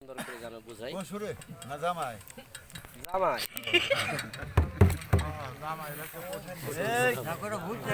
সুন্দর করে গান বুঝাই। কোন সুরে? না জামাই? জামাই। জামাই এলাকা এই ঠাকুর ঘুরতে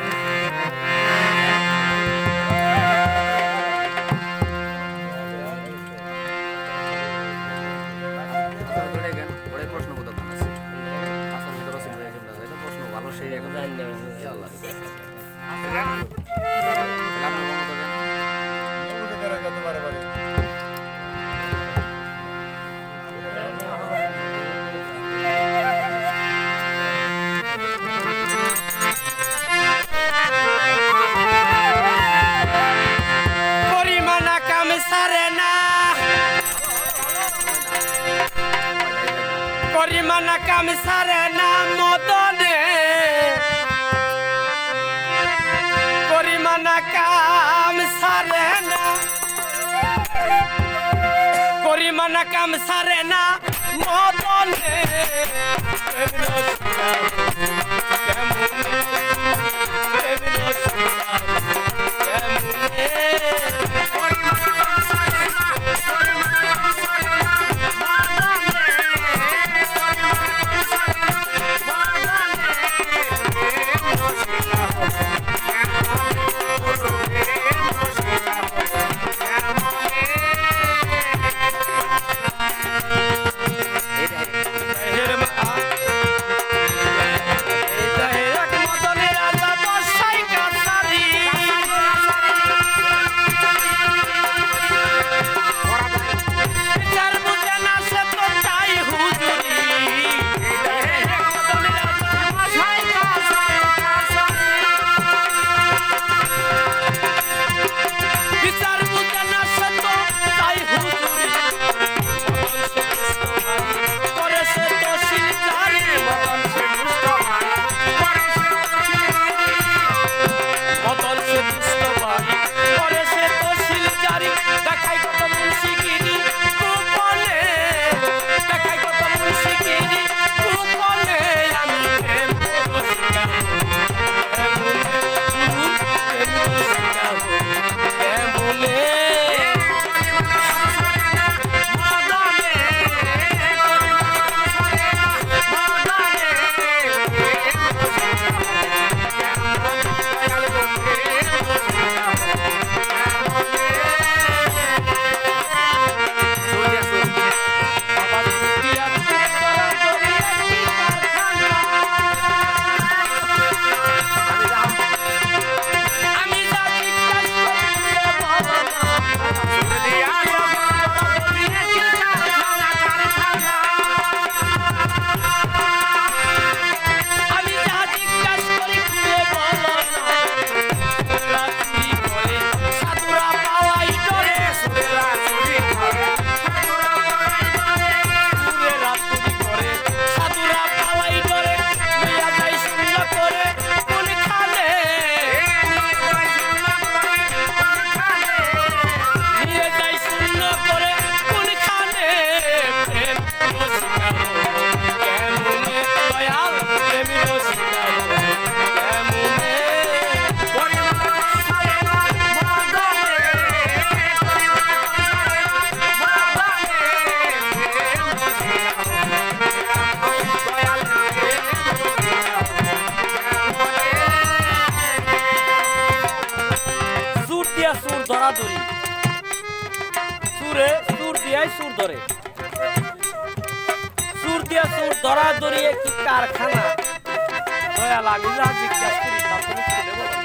পরিমানা কাম সারে না মদনে পরিমানা কাম সারে না পরিমানা কাম সারে না মদনে ধরাধরি সুরে সুর দিয়াই সুর ধরে সুর দিয়া সুর ধরাধরি একটি কারখানা দয়া লাগি যা জিজ্ঞাসা করি তারপরে ছেলে বলে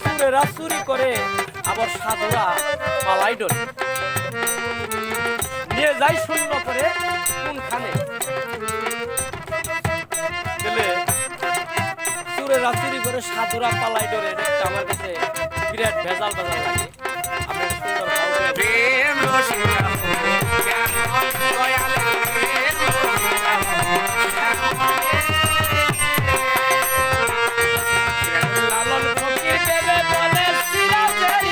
সুরেরা চুরি করে আবার সাধুরা পালাই ডরে নিয়ে যাই শূন্য করে কোনখানে গেলে সুরেরা চুরি করে সাধুরা পালাই ডরে একটা আমার কাছে বিরাট ভেজাল ভেজাল লাগে আপনার সুন্দর লালন ফকির দেবে বলে সিরাজের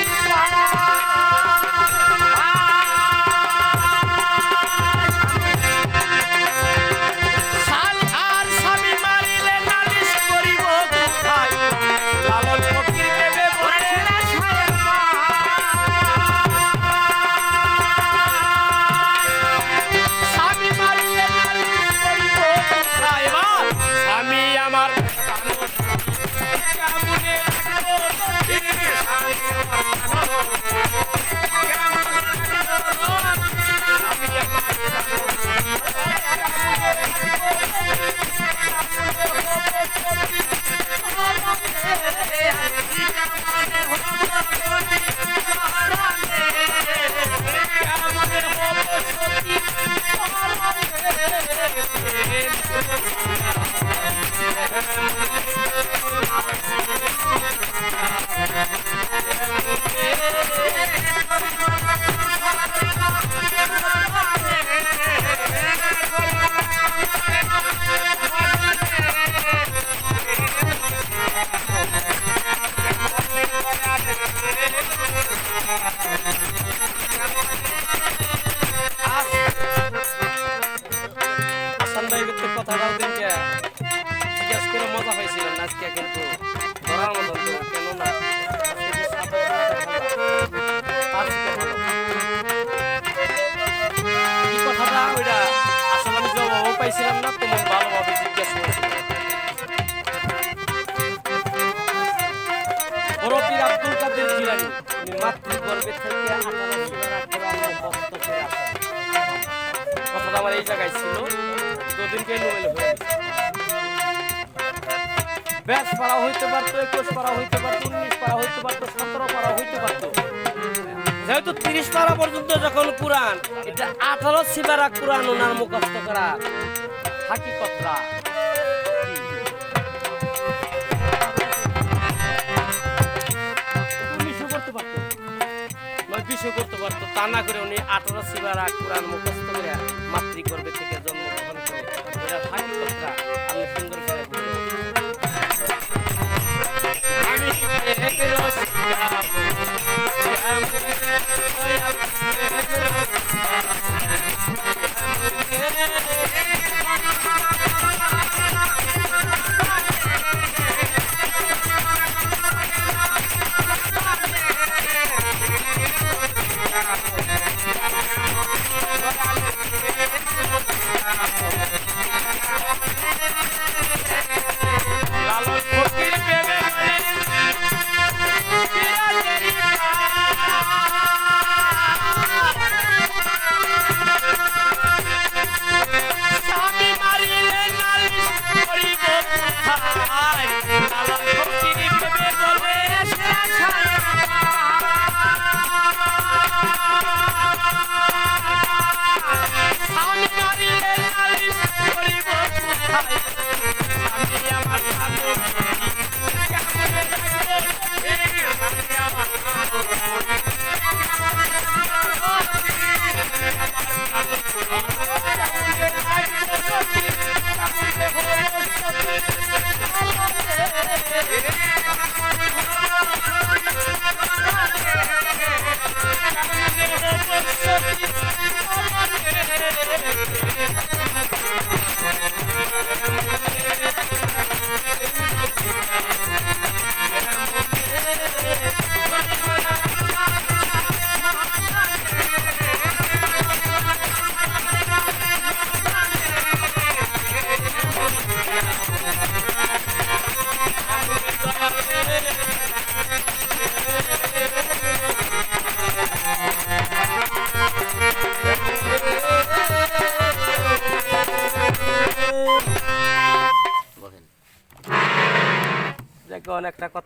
মাতৃগর্ভে থেকে 18 সিবারা কোরআন মুখস্থ করে আসেন। কথাটা আমার এই জায়গায় ছিল, দুদিনকে নোবেল হয়ে গেছে। ব্যাস পারা হইতে পারতো, 21 পারা হইতে পারতো, 19 পারা হইতে পারতো, 17 পারা হইতে পারতো। যেহেতু 30 পারা পর্যন্ত যখন কোরআন, এটা 18 সিবারা কোরআন ওনার মুখস্থ করা হাকিকতরা বিষয় করতে পারতো, তা না করে উনি 18 সিবারা কোরআন মুখস্থ করে মাতৃগর্ভে থেকে জন্মগ্রহণ করে এটা হাকিকতরা আপনি সুন্দর করে অনেকটা কথা